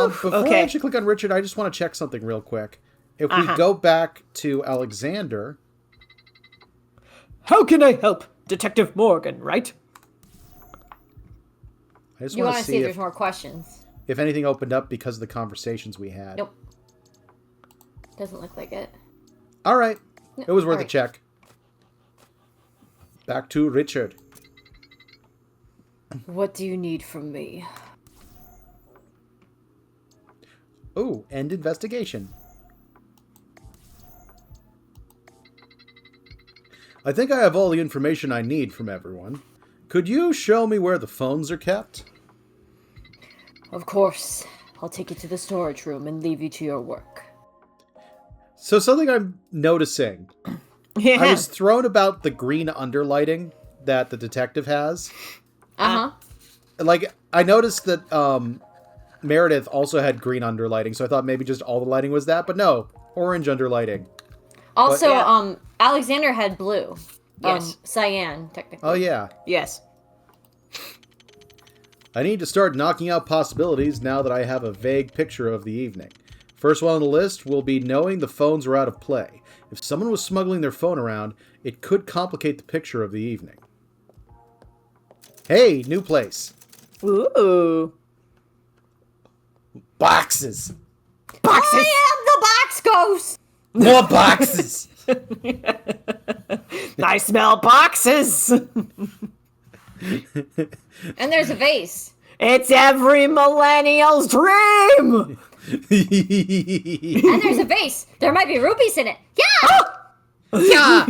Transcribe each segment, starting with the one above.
Before I actually click on Richard, I just want to check something real quick. If we go back to Alexander... How can I help? Detective Morgan, right? I just You want to see if there's more questions. If anything opened up because of the conversations we had. Nope. Doesn't look like it. All right. No, it was worth a check. Back to Richard. What do you need from me? Oh, end investigation. I think I have all the information I need from everyone. Could you show me where the phones are kept? Of course. I'll take you to the storage room and leave you to your work. So something I'm noticing. Yeah. I was thrown about the green underlighting that the detective has. Uh-huh. Like, I noticed that Meredith also had green underlighting, so I thought maybe just all the lighting was that, but no. Orange underlighting. Also, Alexander had blue. Yes. Cyan, technically. Oh, yeah. Yes. I need to start knocking out possibilities now that I have a vague picture of the evening. First one on the list will be knowing the phones are out of play. If someone was smuggling their phone around, it could complicate the picture of the evening. Hey, new place. Ooh. Boxes. Boxes! I am the box ghost! More boxes! I smell boxes! And there's a vase. It's every millennial's dream! And there's a vase. There might be rupees in it. Yeah! Yeah!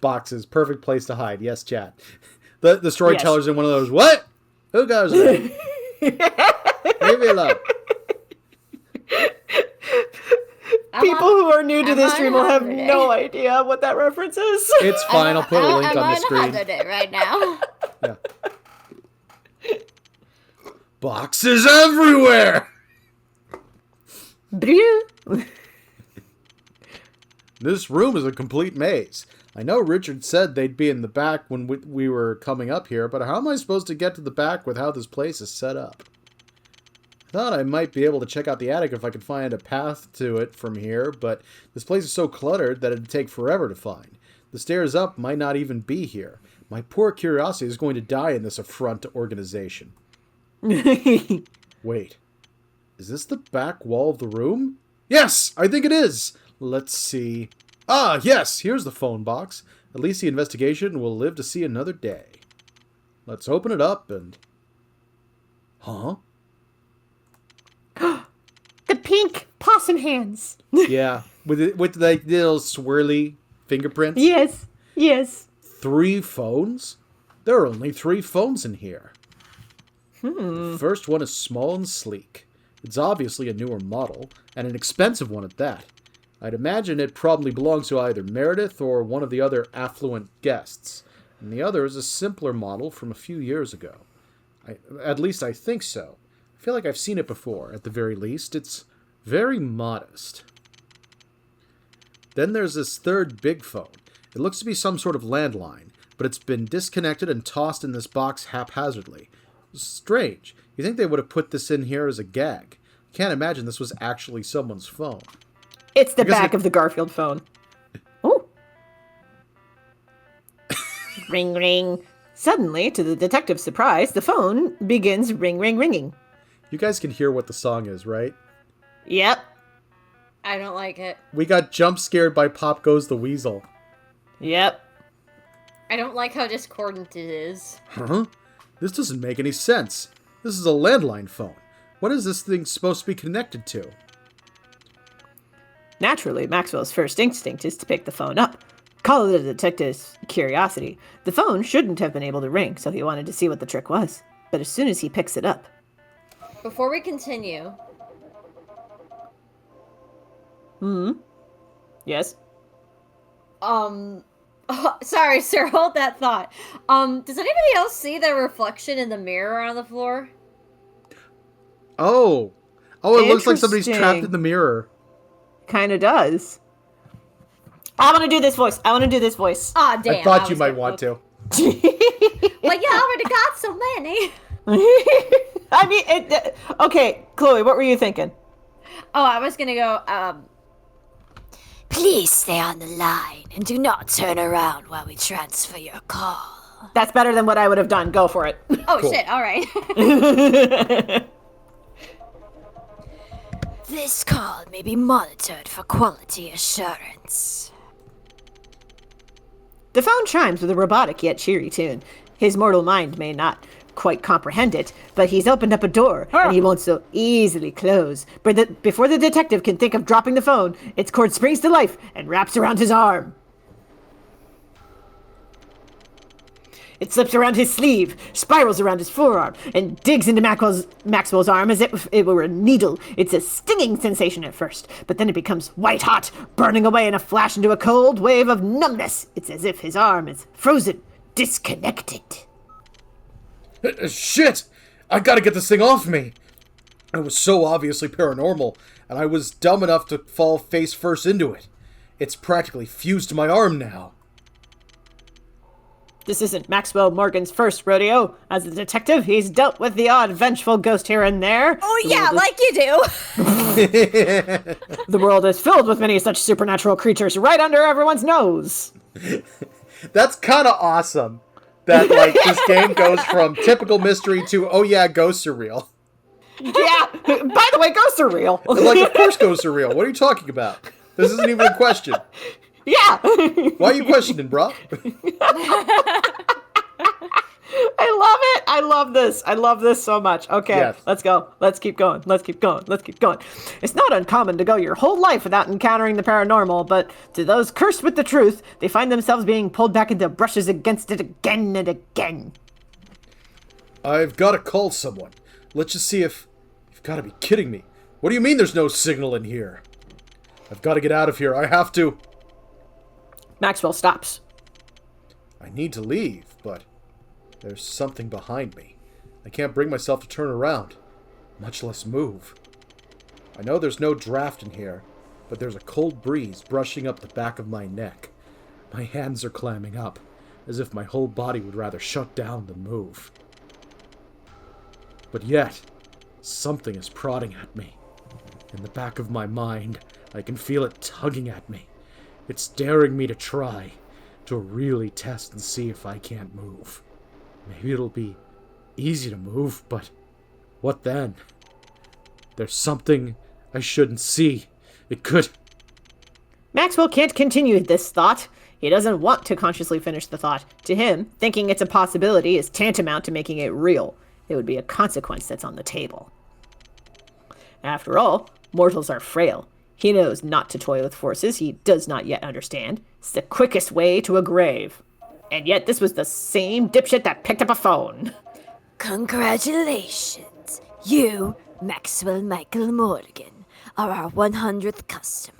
Boxes. Perfect place to hide. Yes, chat. The storyteller's in one of those, what? Who goes there? Leave me alone. People who are new to this on stream will have holiday. no idea what that reference is. It's fine. I'll put a link on the screen. I'm on holiday right now. Yeah. Boxes everywhere! This room is a complete maze. I know Richard said they'd be in the back when we were coming up here, but how am I supposed to get to the back with how this place is set up? I thought I might be able to check out the attic if I could find a path to it from here, but this place is so cluttered that it'd take forever to find. The stairs up might not even be here. My poor curiosity is going to die in this affront to organization. Wait. Is this the back wall of the room? Yes! I think it is! Let's see. Ah, yes! Here's the phone box. At least the investigation will live to see another day. Let's open it up and... Huh? The pink possum hands. Yeah, with the little swirly fingerprints. Yes, yes. 3 phones? There are only 3 phones in here. The first one is small and sleek. It's obviously a newer model, and an expensive one at that. I'd imagine it probably belongs to either Meredith or one of the other affluent guests. And the other is a simpler model from a few years ago. At least I think so. I feel like I've seen it before, at the very least. It's very modest. Then there's this third big phone. It looks to be some sort of landline, but it's been disconnected and tossed in this box haphazardly. Strange. You think they would have put this in here as a gag. Can't imagine this was actually someone's phone. It's the back of the Garfield phone. Oh. Ring, ring. Suddenly, to the detective's surprise, the phone begins ringing. You guys can hear what the song is, right? Yep. I don't like it. We got jump scared by Pop Goes the Weasel. Yep. I don't like how discordant it is. Huh? This doesn't make any sense. This is a landline phone. What is this thing supposed to be connected to? Naturally, Maxwell's first instinct is to pick the phone up. Call it a detective's curiosity. The phone shouldn't have been able to ring, so he wanted to see what the trick was. But as soon as he picks it up... Before we continue... Yes? Sorry, sir, hold that thought. Does anybody else see their reflection in the mirror on the floor? Oh! Oh, it looks like somebody's trapped in the mirror. Kinda does. I want to do this voice. Aw, damn. I thought you might want to. But you already got so many. I mean, okay, Chloe, what were you thinking? Oh, I was gonna go, Please stay on the line and do not turn around while we transfer your call. That's better than what I would have done. Go for it. oh Cool. shit, alright. This call may be monitored for quality assurance. The phone chimes with a robotic yet cheery tune. His mortal mind may not quite comprehend it, but he's opened up a door, and he won't so easily close. But before the detective can think of dropping the phone, its cord springs to life and wraps around his arm. It slips around his sleeve, spirals around his forearm, and digs into Maxwell's arm as if it were a needle. It's a stinging sensation at first, but then it becomes white hot, burning away in a flash into a cold wave of numbness. It's as if his arm is frozen, disconnected. Shit! I gotta get this thing off me! I was so obviously paranormal, and I was dumb enough to fall face first into it. It's practically fused to my arm now. This isn't Maxwell Morgan's first rodeo. As a detective, he's dealt with the odd vengeful ghost here and there. Oh yeah, like you do. The world is filled with many such supernatural creatures right under everyone's nose. That's kind of awesome. That, like, this game goes from typical mystery to, oh yeah, ghosts are real. Yeah, by the way, ghosts are real. Like, of course ghosts are real. What are you talking about? This isn't even a question. Yeah. Why are you questioning, bro? I love it. I love this. I love this so much. Okay, Yes. Let's go. Let's keep going. Let's keep going. Let's keep going. It's not uncommon to go your whole life without encountering the paranormal, but to those cursed with the truth, they find themselves being pulled back into brushes against it again and again. I've got to call someone. Let's just see if... You've got to be kidding me. What do you mean there's no signal in here? I've got to get out of here. I have to... Maxwell stops. I need to leave, but there's something behind me. I can't bring myself to turn around, much less move. I know there's no draft in here, but there's a cold breeze brushing up the back of my neck. My hands are clamming up, as if my whole body would rather shut down than move. But yet, something is prodding at me. In the back of my mind, I can feel it tugging at me. It's daring me to try, to really test and see if I can't move. Maybe it'll be easy to move, but what then? There's something I shouldn't see. It could... Maxwell can't continue this thought. He doesn't want to consciously finish the thought. To him, thinking it's a possibility is tantamount to making it real. It would be a consequence that's on the table. After all, mortals are frail. He knows not to toy with forces he does not yet understand. It's the quickest way to a grave. And yet this was the same dipshit that picked up a phone. Congratulations. You, Maxwell Michael Morgan, are our 100th customer.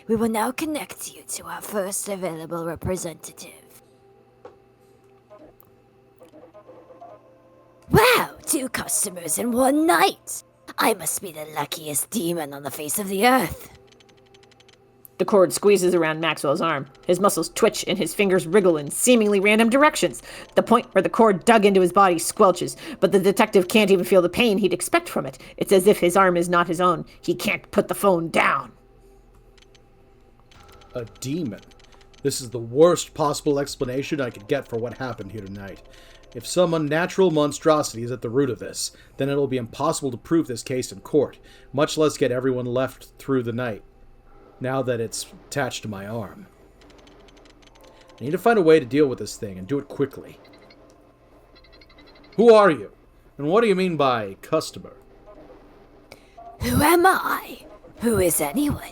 We will now connect you to our first available representative. Wow, 2 customers in one night. I must be the luckiest demon on the face of the earth. The cord squeezes around Maxwell's arm. His muscles twitch and his fingers wriggle in seemingly random directions. The point where the cord dug into his body squelches, but the detective can't even feel the pain he'd expect from it. It's as if his arm is not his own. He can't put the phone down. A demon. This is the worst possible explanation I could get for what happened here tonight. If some unnatural monstrosity is at the root of this, then it'll be impossible to prove this case in court, much less get everyone left through the night, now that it's attached to my arm. I need to find a way to deal with this thing, and do it quickly. Who are you? And what do you mean by customer? Who am I? Who is anyone?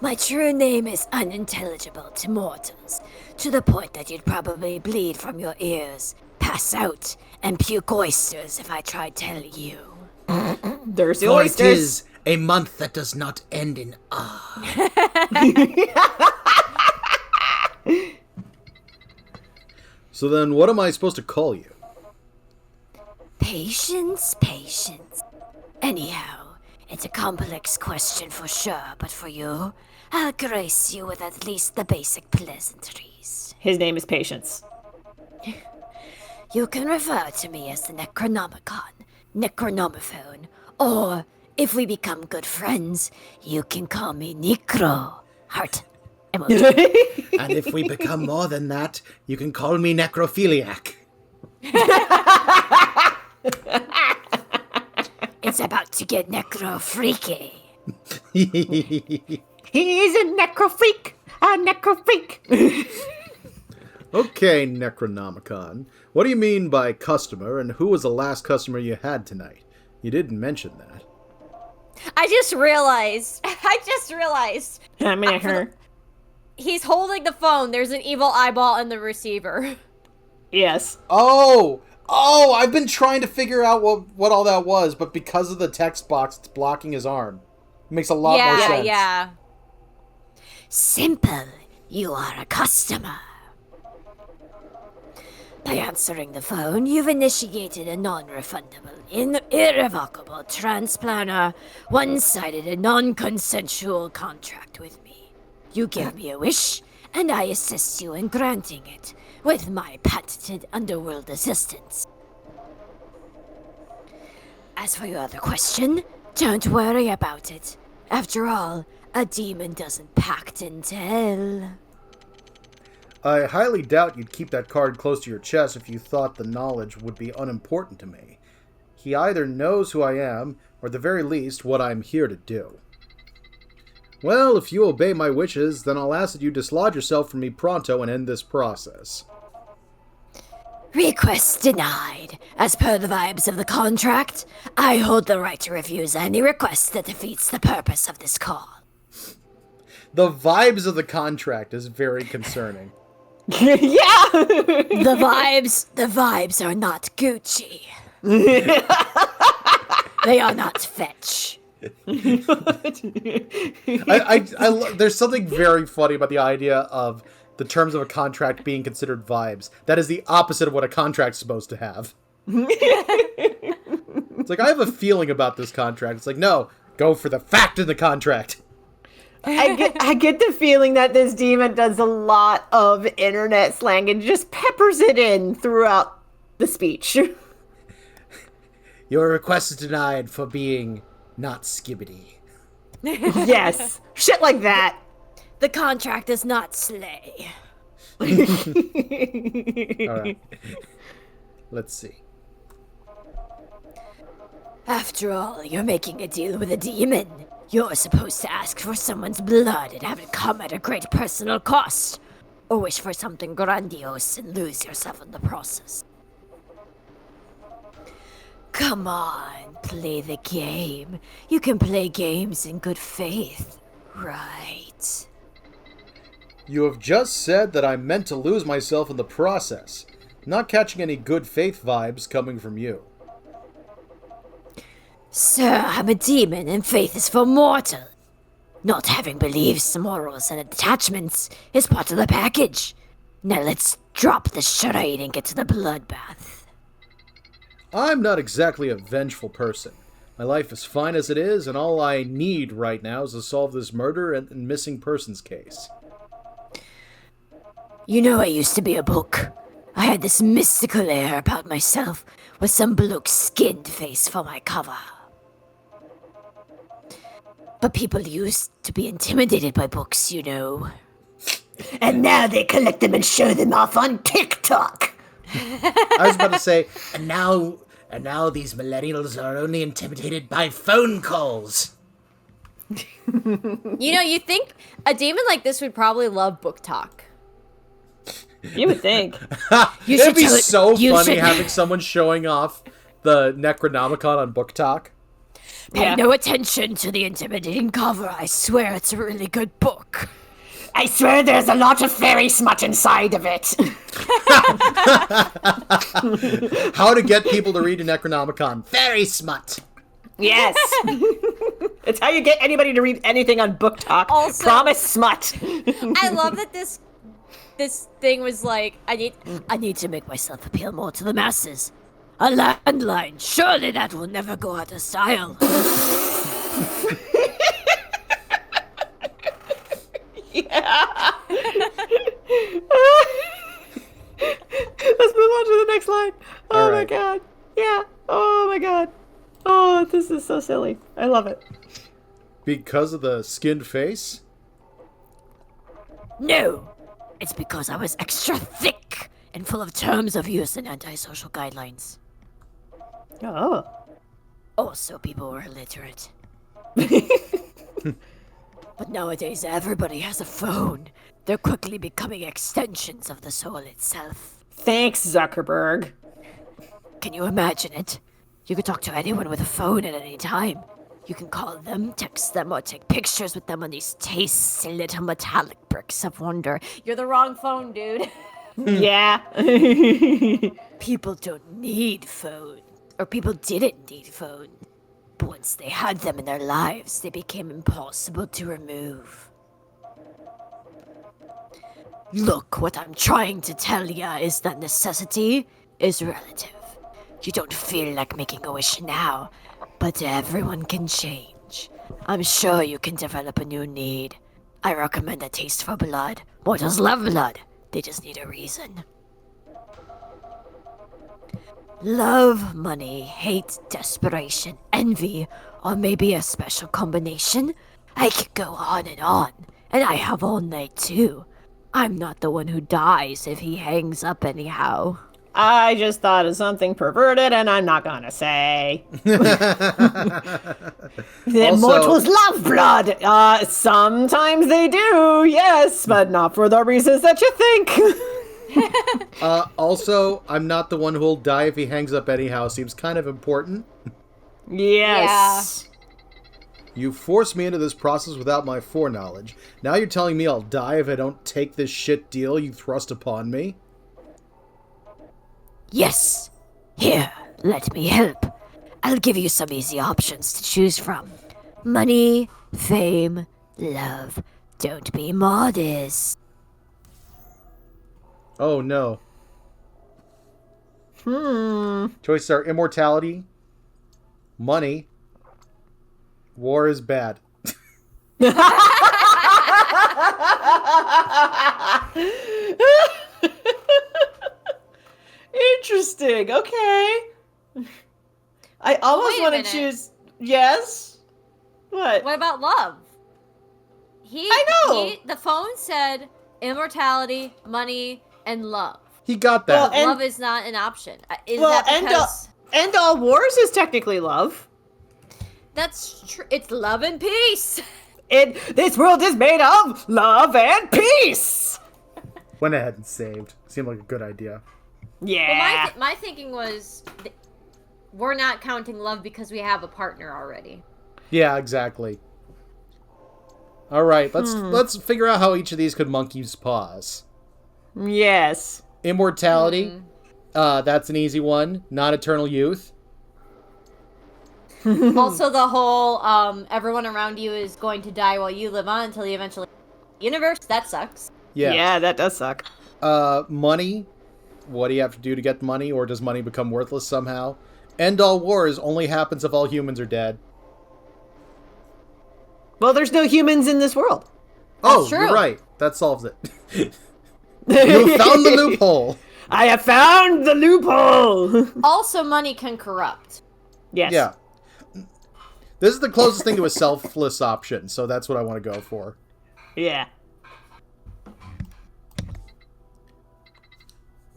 My true name is unintelligible to mortals, to the point that you'd probably bleed from your ears, pass out, and puke oysters if I tried telling you. There's the For it oysters. is a month that does not end in ah. So then, what am I supposed to call you? Patience, patience. Anyhow, it's a complex question for sure, but for you, I'll grace you with at least the basic pleasantries. His name is Patience. you can refer to me as the Necronomicon, or if we become good friends, you can call me Necro. Heart emoji. And if we become more than that, you can call me necrophiliac. It's about to get necro-freaky. He is a necro-freak! A necro-freak! Okay, Necronomicon. What do you mean by customer, and who was the last customer you had tonight? You didn't mention that. I just realized. I mean, her. He's holding the phone. There's an evil eyeball in the receiver. Yes. Oh, I've been trying to figure out what all that was, but because of the text box, it's blocking his arm. It makes a lot more sense. Yeah. Simple. You are a customer. By answering the phone, you've initiated a non-refundable, irrevocable, transplanar, one-sided and non-consensual contract with me. You give me a wish, and I assist you in granting it, with my patented underworld assistance. As for your other question, don't worry about it. After all, a demon doesn't pact until... I highly doubt you'd keep that card close to your chest if you thought the knowledge would be unimportant to me. He either knows who I am, or at the very least, what I'm here to do. Well, if you obey my wishes, then I'll ask that you dislodge yourself from me pronto and end this process. Request denied. As per the vibes of the contract, I hold the right to refuse any request that defeats the purpose of this call. The vibes of the contract is very concerning. Yeah! The vibes are not Gucci. They are not fetch. There's something very funny about the idea of the terms of a contract being considered vibes. That is the opposite of what a contract's supposed to have. It's like, I have a feeling about this contract. It's like, no, go for the fact in the contract. I get the feeling that this demon does a lot of internet slang and just peppers it in throughout the speech. Your request is denied for being not skibbity. Yes. Shit like that. The contract does not slay. Alright. Let's see. After all, you're making a deal with a demon. You're supposed to ask for someone's blood and have it come at a great personal cost. Or wish for something grandiose and lose yourself in the process. Come on, play the game. You can play games in good faith, right? You have just said that I meant to lose myself in the process. Not catching any good faith vibes coming from you. Sir, I'm a demon and faith is for mortal. Not having beliefs, morals, and attachments is part of the package. Now let's drop the charade and get to the bloodbath. I'm not exactly a vengeful person. My life is fine as it is, and all I need right now is to solve this murder and missing persons case. You know, I used to be a book. I had this mystical air about myself, with some bloke's skinned face for my cover. But people used to be intimidated by books, you know. And now they collect them and show them off on TikTok. I was about to say, And now these millennials are only intimidated by phone calls. You know, you think a demon like this would probably love book talk. You would think. it'd be so funny having someone showing off the Necronomicon on Book Talk. Pay no attention to the intimidating cover. I swear it's a really good book. I swear there's a lot of fairy smut inside of it. How to get people to read a Necronomicon. Very smut. Yes. It's how you get anybody to read anything on Book Talk. Also- Promise smut. I love that this thing was like, I need to make myself appeal more to the masses. A landline. Surely that will never go out of style. Let's move on to the next line. Oh All my right. god. Yeah. Oh my god. Oh, this is so silly. I love it. Because of the skinned face? No, it's because I was extra thick and full of terms of use and antisocial guidelines. Oh. Also, people were illiterate. But nowadays, everybody has a phone. They're quickly becoming extensions of the soul itself. Thanks, Zuckerberg. Can you imagine it? You could talk to anyone with a phone at any time. You can call them, text them, or take pictures with them on these tasty little metallic bricks of wonder. You're the wrong phone, dude. Yeah. People don't need phone. Or people didn't need phone. But once they had them in their lives, they became impossible to remove. Look, what I'm trying to tell ya is that necessity is relative. You don't feel like making a wish now, but everyone can change. I'm sure you can develop a new need. I recommend a taste for blood. Mortals love blood. They just need a reason. Love, money, hate, desperation, envy, or maybe a special combination? I could go on, and I have all night too. I'm not the one who dies if he hangs up anyhow. I just thought of something perverted, and I'm not gonna say. The mortals love blood. Sometimes they do, yes, but not for the reasons that you think. Also, I'm not the one who'll die if he hangs up anyhow. Seems kind of important. Yes. You forced me into this process without my foreknowledge. Now you're telling me I'll die if I don't take this shit deal you thrust upon me? Yes. Here, let me help. I'll give you some easy options to choose from. Money, fame, love. Don't be modest. Oh no. Choices are immortality, money, war is bad. Interesting. Okay. I almost Wait a want to minute. choose. Yes. What? What about love? I know. The phone said immortality, money, and love. He got that. Well, and- Love is not an option. Is Well, that because... end all wars is technically love. That's true. It's love and peace. This world is made of love and peace. Went ahead and saved. Seemed like a good idea. Yeah. Well, my thinking was we're not counting love because we have a partner already. Yeah, exactly. All right, let's figure out how each of these could monkey's paws. Yes. Immortality. That's an easy one. Not eternal youth. Also, the whole everyone around you is going to die while you live on until you eventually universe. That sucks. Yeah. Yeah, that does suck. Money. What do you have to do to get money, or does money become worthless somehow? End all wars only happens if all humans are dead. Well, there's no humans in this world. Oh, true. you're right. That solves it. You found the loophole. I have found the loophole. Also, money can corrupt. Yes. Yeah. This is the closest thing to a selfless option, so that's what I want to go for. Yeah.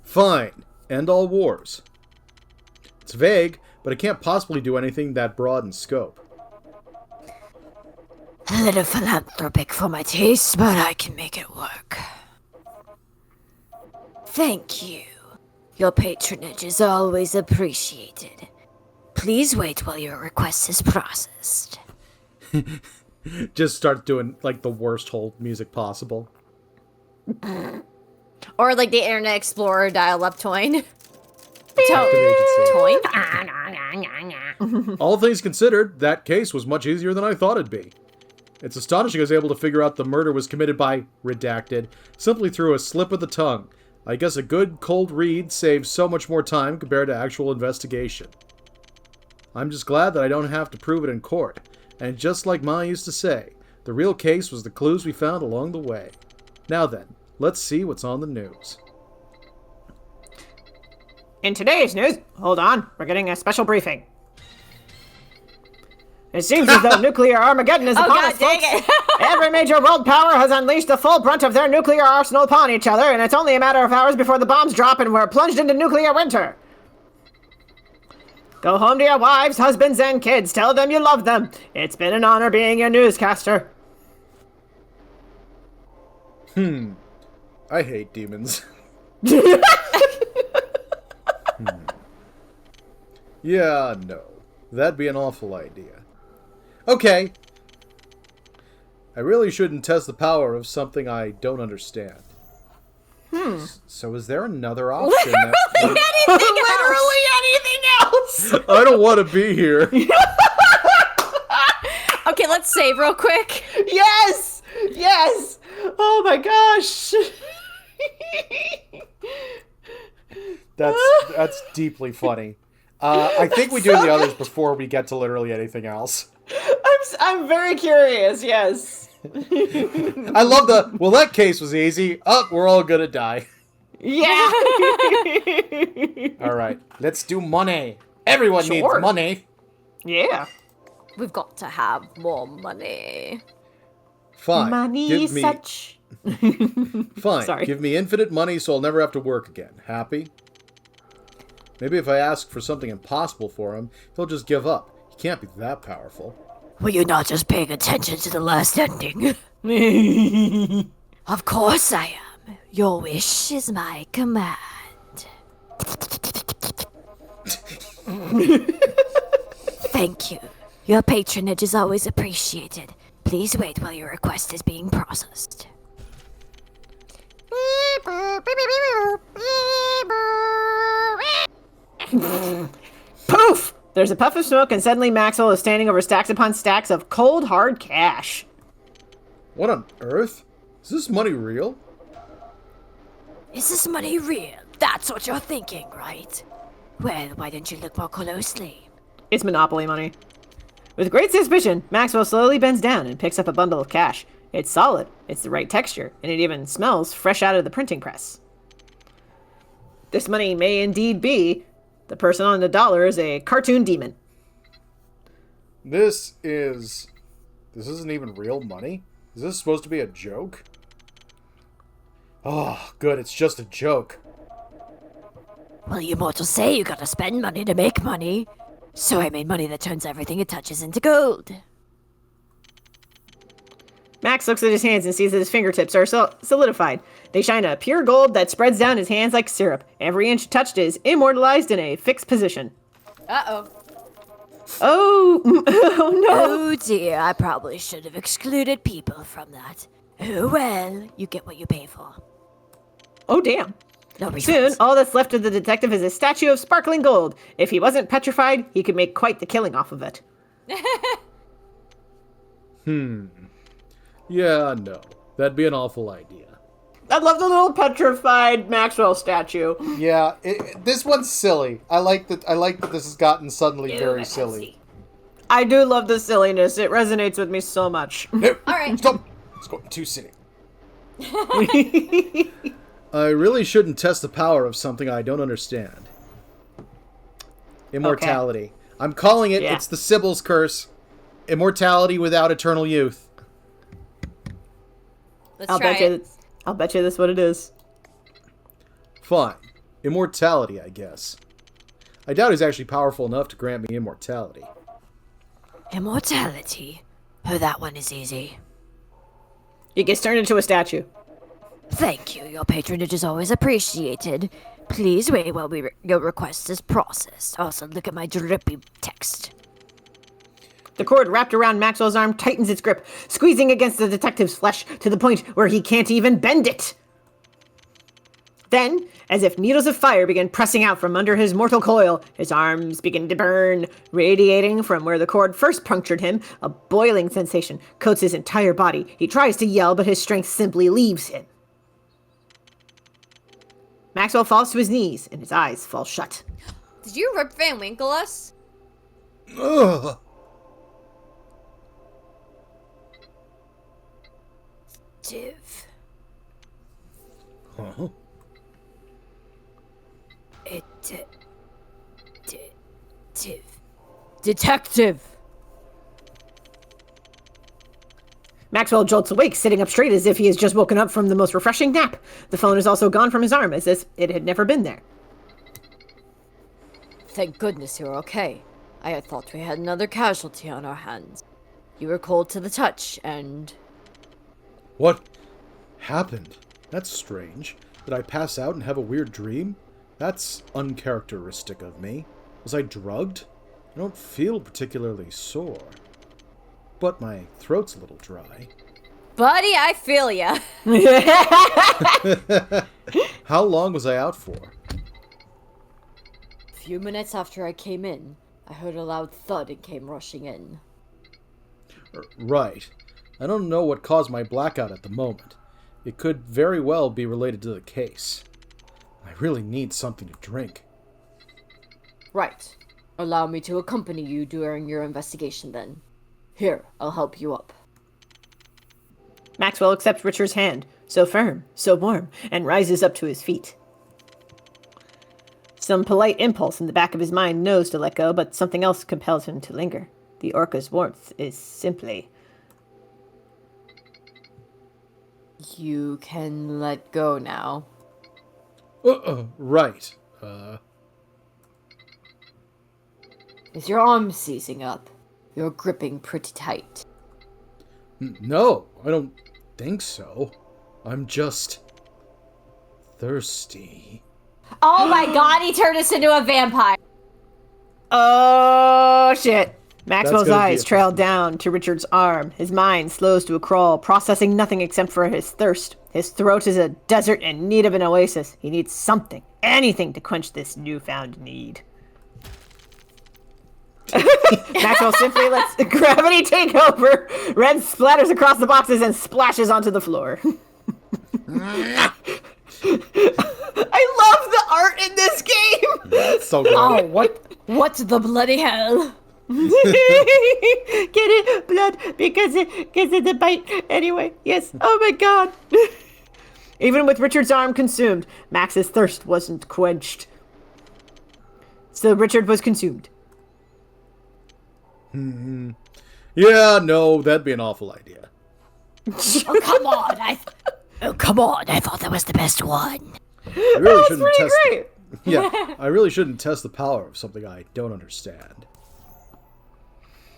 Fine. End all wars. It's vague, but it can't possibly do anything that broad in scope. A little philanthropic for my taste, but I can make it work. Thank you. Your patronage is always appreciated. Please wait while your request is processed. Just start doing, like, the worst hold music possible. Or like the Internet Explorer dial-up toin. Active agency. Toin. All things considered, that case was much easier than I thought it'd be. It's astonishing I was able to figure out the murder was committed by redacted simply through a slip of the tongue. I guess a good cold read saves so much more time compared to actual investigation. I'm just glad that I don't have to prove it in court. And just like Ma used to say, the real case was the clues we found along the way. Now then, let's see what's on the news. In today's news, hold on, we're getting a special briefing. It seems as though nuclear Armageddon is upon us, folks. Every major world power has unleashed the full brunt of their nuclear arsenal upon each other, and it's only a matter of hours before the bombs drop and we're plunged into nuclear winter. Go home to your wives, husbands, and kids. Tell them you love them. It's been an honor being your newscaster. I hate demons. Yeah, no. That'd be an awful idea. Okay. I really shouldn't test the power of something I don't understand. So is there another option? Literally anything else! I don't want to be here. Okay, let's save real quick. Yes! Yes! Oh my gosh! That's deeply funny. I think we do the others before we get to literally anything else. I'm very curious, yes. I love well, that case was easy. Oh, we're all gonna die. Yeah! Alright, let's do money. Everyone needs money. Yeah. We've got to have more money. Fine. Money give me... such... Fine. Sorry. Give me infinite money so I'll never have to work again. Happy? Maybe if I ask for something impossible for him, he'll just give up. He can't be that powerful. Were you not just paying attention to the last ending? Of course I am. Your wish is my command. Thank you. Your patronage is always appreciated. Please wait while your request is being processed. Poof! There's a puff of smoke and suddenly Maxwell is standing over stacks upon stacks of cold, hard cash. What on earth? Is this money real? Is this money real? That's what you're thinking, right? Well, why don't you look more closely? It's Monopoly money. With great suspicion, Maxwell slowly bends down and picks up a bundle of cash. It's solid, it's the right texture, and it even smells fresh out of the printing press. This money may indeed be... The person on the dollar is a cartoon demon. This isn't even real money? Is this supposed to be a joke? Oh, good, it's just a joke. Well, you mortals say you gotta spend money to make money. So I made money that turns everything it touches into gold. Max looks at his hands and sees that his fingertips are solidified. They shine a pure gold that spreads down his hands like syrup. Every inch touched is immortalized in a fixed position. Uh-oh. Oh, oh no. Oh dear, I probably should have excluded people from that. Oh well, you get what you pay for. Oh damn. No refunds. Soon, all that's left of the detective is a statue of sparkling gold. If he wasn't petrified, he could make quite the killing off of it. Yeah, no. That'd be an awful idea. I love the little petrified Maxwell statue. Yeah, this one's silly. I like that this has gotten suddenly very silly. I do love the silliness. It resonates with me so much. No, All right. stop! It's going too silly. I really shouldn't test the power of something I don't understand. Immortality. Okay. I'm calling it. Yeah. It's the Sybil's curse. Immortality without eternal youth. I'll bet you that's what it is. Fine. Immortality, I guess. I doubt he's actually powerful enough to grant me immortality. Immortality? Oh, that one is easy. He gets turned into a statue. Thank you. Your patronage is always appreciated. Please wait while your request is processed. Also, look at my drippy text. The cord wrapped around Maxwell's arm tightens its grip, squeezing against the detective's flesh to the point where he can't even bend it. Then, as if needles of fire begin pressing out from under his mortal coil, his arms begin to burn, radiating from where the cord first punctured him. A boiling sensation coats his entire body. He tries to yell, but his strength simply leaves him. Maxwell falls to his knees, and his eyes fall shut. Did you Rip Van Winkle us? Ugh. Div. Huh? It Detective! Maxwell jolts awake, sitting up straight as if he has just woken up from the most refreshing nap. The phone is also gone from his arm, as if it had never been there. Thank goodness you're okay. I had thought we had another casualty on our hands. You were cold to the touch, and... What happened? That's strange. Did I pass out and have a weird dream? That's uncharacteristic of me. Was I drugged? I don't feel particularly sore. But my throat's a little dry. Buddy, I feel ya. How long was I out for? A few minutes after I came in, I heard a loud thud and came rushing in. Right. I don't know what caused my blackout at the moment. It could very well be related to the case. I really need something to drink. Right. Allow me to accompany you during your investigation then. Here, I'll help you up. Maxwell accepts Richard's hand, so firm, so warm, and rises up to his feet. Some polite impulse in the back of his mind knows to let go, but something else compels him to linger. The orca's warmth is simply... You can let go now. Right. Is your arm seizing up? You're gripping pretty tight. No, I don't think so. I'm just... thirsty. Oh my god, he turned us into a vampire. Oh, shit. Maxwell's gonna be eyes a- trail down to Richard's arm. His mind slows to a crawl, processing nothing except for his thirst. His throat is a desert in need of an oasis. He needs something, anything to quench this newfound need. Maxwell simply lets gravity take over. Red splatters across the boxes and splashes onto the floor. I love the art in this game. So good. Oh, what the bloody hell? Get it? Blood because of the bite. Anyway, yes. Oh my god. Even with Richard's arm consumed, Max's thirst wasn't quenched. So Richard was consumed. Yeah, no, that'd be an awful idea. Oh, come on! I thought that was the best one. I really shouldn't Pretty test. great. Yeah, I really shouldn't test the power of something I don't understand.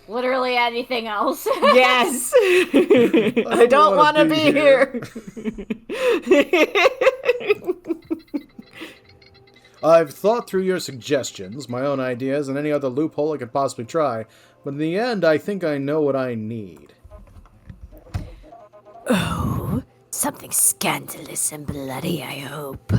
Literally anything else. Yes. I don't want to be here. I've thought through your suggestions, my own ideas, and any other loophole I could possibly try, but in the end, I think I know what I need. Oh, something scandalous and bloody, I hope.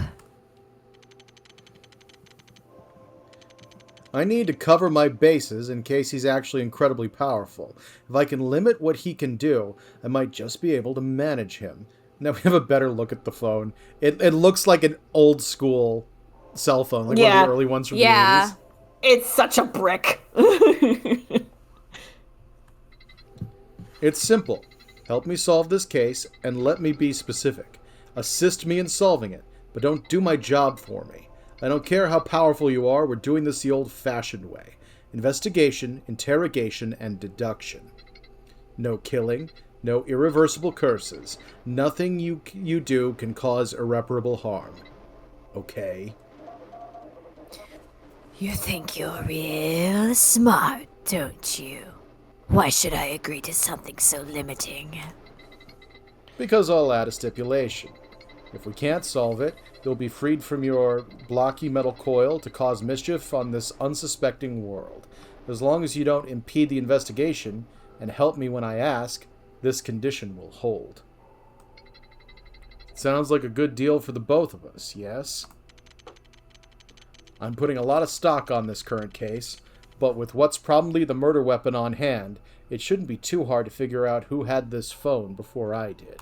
I need to cover my bases in case he's actually incredibly powerful. If I can limit what he can do, I might just be able to manage him. Now we have a better look at the phone. It looks like an old school cell phone, like one of the early ones from the 80s. It's such a brick. It's simple. Help me solve this case, and let me be specific. Assist me in solving it, but don't do my job for me. I don't care how powerful you are, we're doing this the old-fashioned way. Investigation, interrogation, and deduction. No killing, no irreversible curses. Nothing you do can cause irreparable harm. Okay? You think you're real smart, don't you? Why should I agree to something so limiting? Because I'll add a stipulation. If we can't solve it, you'll be freed from your blocky metal coil to cause mischief on this unsuspecting world. As long as you don't impede the investigation and help me when I ask, this condition will hold. Sounds like a good deal for the both of us, yes? I'm putting a lot of stock on this current case, but with what's probably the murder weapon on hand, it shouldn't be too hard to figure out who had this phone before I did.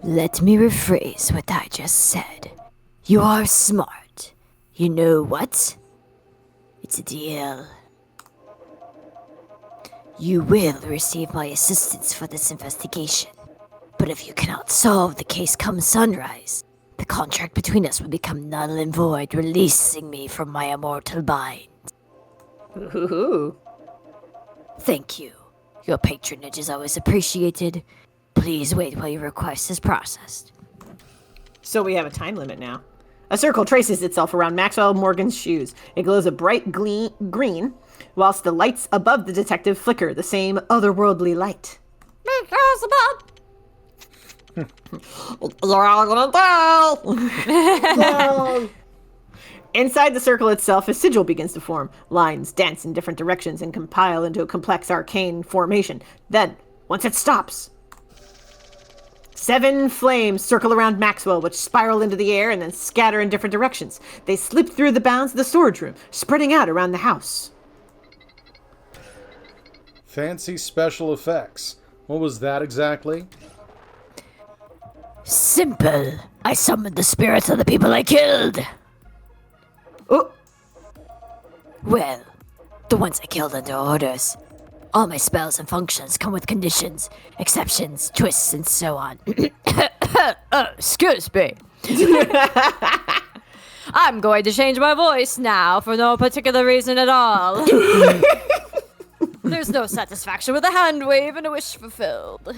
Let me rephrase what I just said. You are smart. You know what? It's a deal. You will receive my assistance for this investigation. But if you cannot solve the case come sunrise, the contract between us will become null and void, releasing me from my immortal bind. Ooh. Thank you. Your patronage is always appreciated. Please wait while your request is processed. So we have a time limit now. A circle traces itself around Maxwell Morgan's shoes. It glows a bright green, whilst the lights above the detective flicker the same otherworldly light. You're all gonna die! Inside the circle itself, a sigil begins to form. Lines dance in different directions and compile into a complex arcane formation. Then, once it stops, 7 flames circle around Maxwell, which spiral into the air and then scatter in different directions. They slip through the bounds of the storage room, spreading out around the house. Fancy special effects. What was that exactly? Simple. I summoned the spirits of the people I killed. Oh, Well, the ones I killed under orders. All my spells and functions come with conditions, exceptions, twists, and so on. Excuse me. I'm going to change my voice now for no particular reason at all. There's no satisfaction with a hand wave and a wish fulfilled.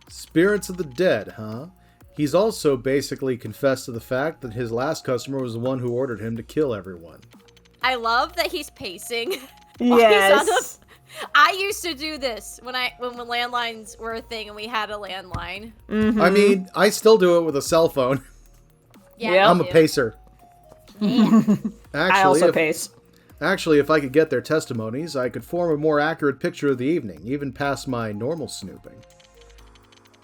Spirits of the dead, huh? He's also basically confessed to the fact that his last customer was the one who ordered him to kill everyone. I love that he's pacing. yes. I used to do this when landlines were a thing and we had a landline. Mm-hmm. I mean, I still do it with a cell phone. Yeah, Yep. I'm a pacer. I also pace. Actually, if I could get their testimonies, I could form a more accurate picture of the evening, even past my normal snooping.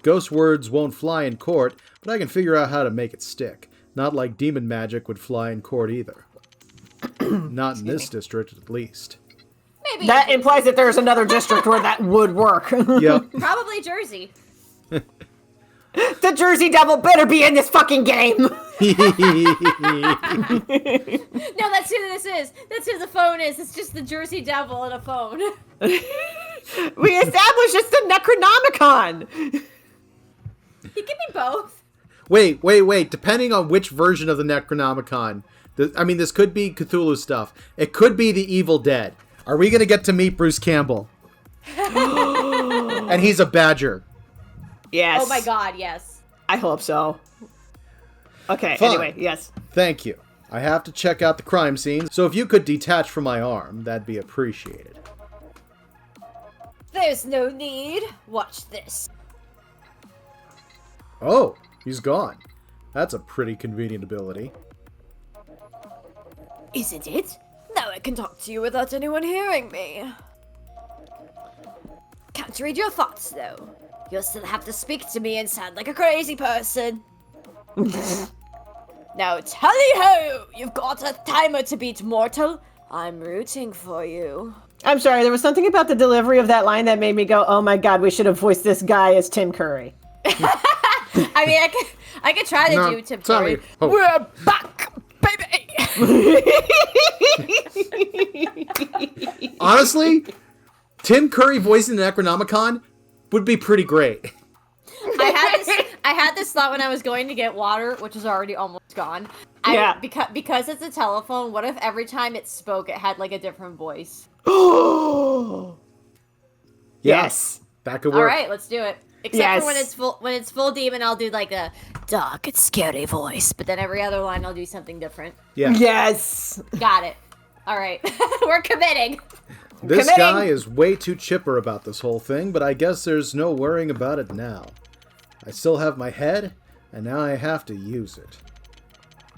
Ghost words won't fly in court, but I can figure out how to make it stick. Not like demon magic would fly in court either. Not in this district, at least. Maybe That implies that there's another district where that would work. Yep. probably Jersey. The Jersey Devil better be in this fucking game. No, that's who this is. That's who the phone is. It's just the Jersey Devil and a phone. We established it's the Necronomicon. He can be both. Wait. Depending on which version of the Necronomicon. This could be Cthulhu stuff. It could be the Evil Dead. Are we going to get to meet Bruce Campbell? And he's a badger. Yes. Oh my god, yes. I hope so. Okay, Fine. anyway, yes. Thank you. I have to check out the crime scene, so if you could detach from my arm, that'd be appreciated. There's no need. Watch this. Oh, he's gone. That's a pretty convenient ability. Isn't it? Now I can talk to you without anyone hearing me. Can't read your thoughts, though. You'll still have to speak to me and sound like a crazy person. Now tally-ho! You've got a timer to beat, mortal. I'm rooting for you. I'm sorry, there was something about the delivery of that line that made me go, oh my god, we should have voiced this guy as Tim Curry. I mean, I could try to do Tim Curry. Oh. We're back, baby! Honestly, Tim Curry voicing the Necronomicon would be pretty great. I had this thought when I was going to get water, which is already almost gone. Yeah. Because it's a telephone, what if every time it spoke, it had like a different voice? Yes. That could work. All right, let's do it. Except Yes. for when it's full demon, I'll do like a dark and scary voice. But then every other line, I'll do something different. Yeah. Yes. Got it. All right, we're committing. This Committing. guy is way too chipper about this whole thing, but I guess there's no worrying about it now. I still have my head, and now I have to use it.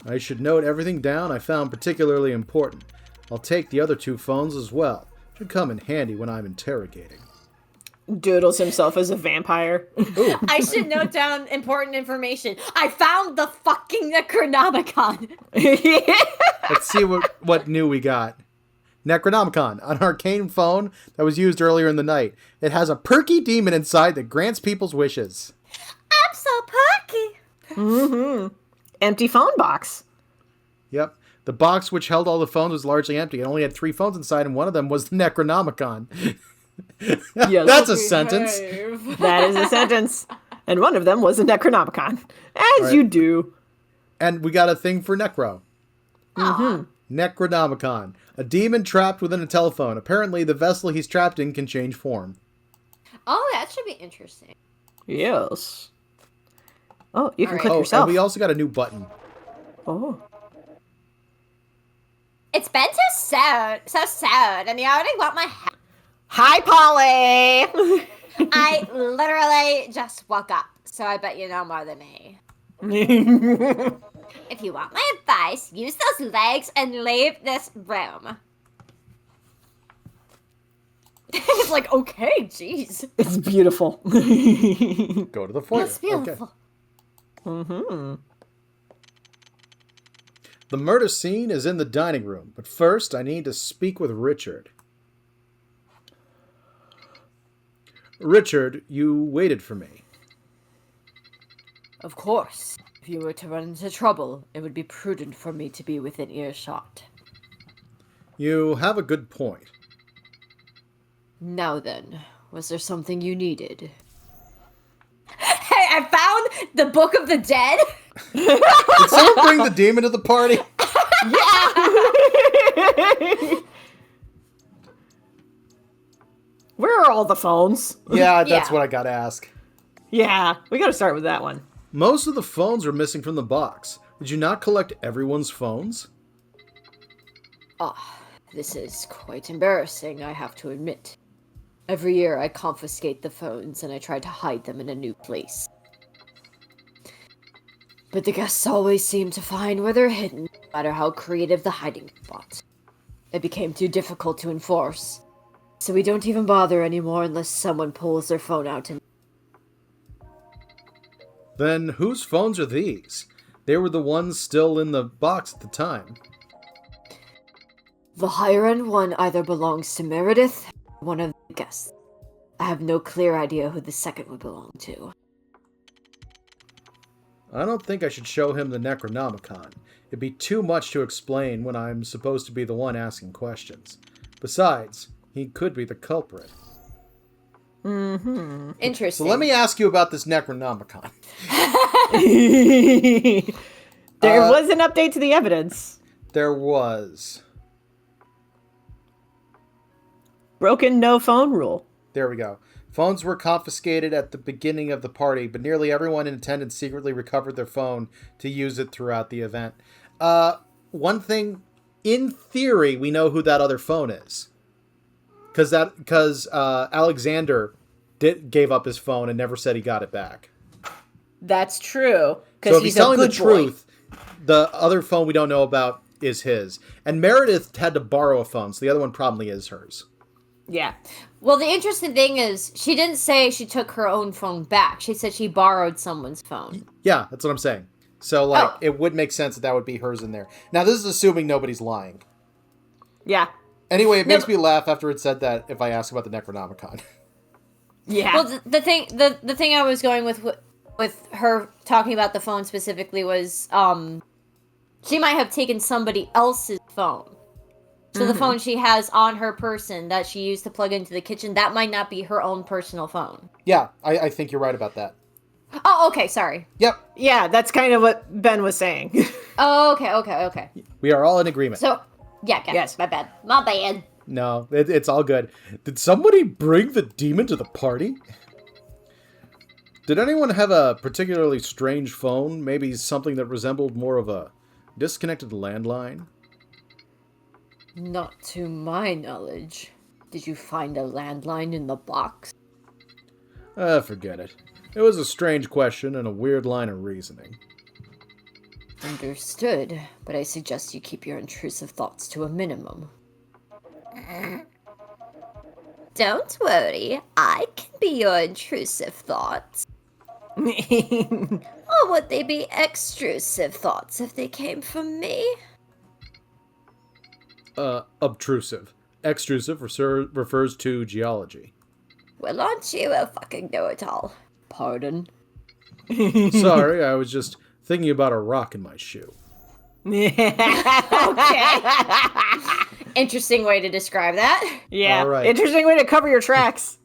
I should note everything down I found particularly important. I'll take the other 2 phones as well. Should come in handy when I'm interrogating. Doodles himself as a vampire. I should note down important information. I found the fucking Necronomicon. Let's see what new we got. Necronomicon, an arcane phone that was used earlier in the night. It has a perky demon inside that grants people's wishes. I'm so perky. Empty phone box. Yep. The box which held all the phones was largely empty. It only had 3 phones inside, and one of them was the Necronomicon. Yes. That's a sentence. That is a sentence. And one of them was a Necronomicon. As Right. you do. And we got a thing for Necro. Mm-hmm. Necronomicon. A demon trapped within a telephone. Apparently, the vessel he's trapped in can change form. Oh, that should be interesting. Yes. Oh, you can Alright. click Oh, yourself. and we also got a new button. Oh. It's been so soon, and you already want my help. Hi, Polly! I literally just woke up, so I bet you know more than me. If you want my advice, use those legs and leave this room. It's like, okay, jeez. It's beautiful. Go to the foyer. That's beautiful. Mm-hmm. The murder scene is in the dining room, but first I need to speak with Richard. Richard, you waited for me. Of course. If you were to run into trouble, it would be prudent for me to be within earshot. You have a good point. Now then, was there something you needed? Hey, I found the Book of the Dead. Did someone bring the demon to the party? Where are all the phones? Yeah, that's Yeah. what I gotta ask. Yeah, we gotta start with that one. Most of the phones are missing from the box. Did you not collect everyone's phones? This is quite embarrassing, I have to admit. Every year I confiscate the phones and I try to hide them in a new place. But the guests always seem to find where they're hidden, no matter how creative the hiding spot. It became too difficult to enforce, so we don't even bother anymore unless someone pulls their phone out and... Then whose phones are these? They were the ones still in the box at the time. The higher-end one either belongs to Meredith or one of the guests. I have no clear idea who the second would belong to. I don't think I should show him the Necronomicon. It'd be too much to explain when I'm supposed to be the one asking questions. Besides, he could be the culprit. Interesting. So let me ask you about this Necronomicon. There was an update to the evidence. There was. Broken no phone rule. There we go. Phones were confiscated at the beginning of the party, but nearly everyone in attendance secretly recovered their phone to use it throughout the event. One thing, in theory, we know who that other phone is. Because Alexander gave up his phone and never said he got it back. That's true. So Because if he's he's a telling the good boy. truth, the other phone we don't know about is his. And Meredith had to borrow a phone, so the other one probably is hers. Yeah. Well, the interesting thing is, she didn't say she took her own phone back. She said she borrowed someone's phone. Yeah, that's what I'm saying. So, it would make sense that would be hers in there. Now, this is assuming nobody's lying. Yeah. Anyway, it makes me laugh after it said that if I ask about the Necronomicon. Yeah. Well, the thing I was going with her talking about the phone specifically was, she might have taken somebody else's phone. So the phone she has on her person that she used to plug into the kitchen, that might not be her own personal phone. Yeah, I think you're right about that. Oh, okay, sorry. Yep, Yeah, that's kind of what Ben was saying. Oh, okay. we are all in agreement. So, yeah, Yes. my bad. My bad. No, it's all good. Did somebody bring the demon to the party? Did anyone have a particularly strange phone? Maybe something that resembled more of a disconnected landline? Not to my knowledge. Did you find a landline in the box? Forget it. It was a strange question and a weird line of reasoning. Understood, but I suggest you keep your intrusive thoughts to a minimum. Don't worry, I can be your intrusive thoughts. Or would they be extrusive thoughts if they came from me? Obtrusive. Extrusive refers to geology. Well, aren't you a fucking know-it-all? Pardon? Sorry, I was just thinking about a rock in my shoe. Interesting way to describe that. Yeah. All right. Interesting way to cover your tracks.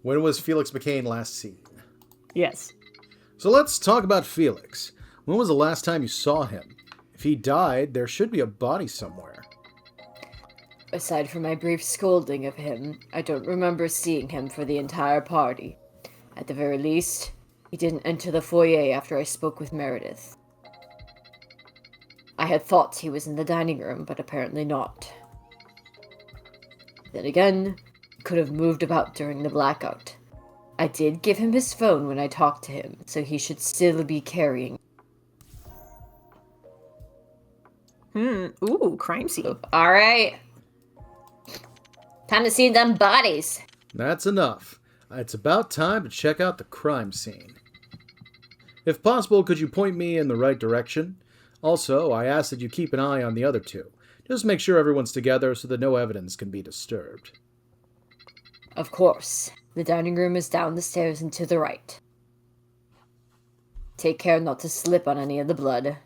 When was Felix McCain last seen? Yes. So let's talk about Felix. When was the last time you saw him? If he died, there should be a body somewhere. Aside from my brief scolding of him, I don't remember seeing him for the entire party. At the very least, he didn't enter the foyer after I spoke with Meredith. I had thought he was in the dining room, but apparently not. Then again, he could have moved about during the blackout. I did give him his phone when I talked to him, so he should still be carrying. Ooh, crime scene. Alright. Time to see them bodies. That's enough. It's about time to check out the crime scene. If possible, could you point me in the right direction? Also, I ask that you keep an eye on the other two. Just make sure everyone's together so that no evidence can be disturbed. Of course. The dining room is down the stairs and to the right. Take care not to slip on any of the blood.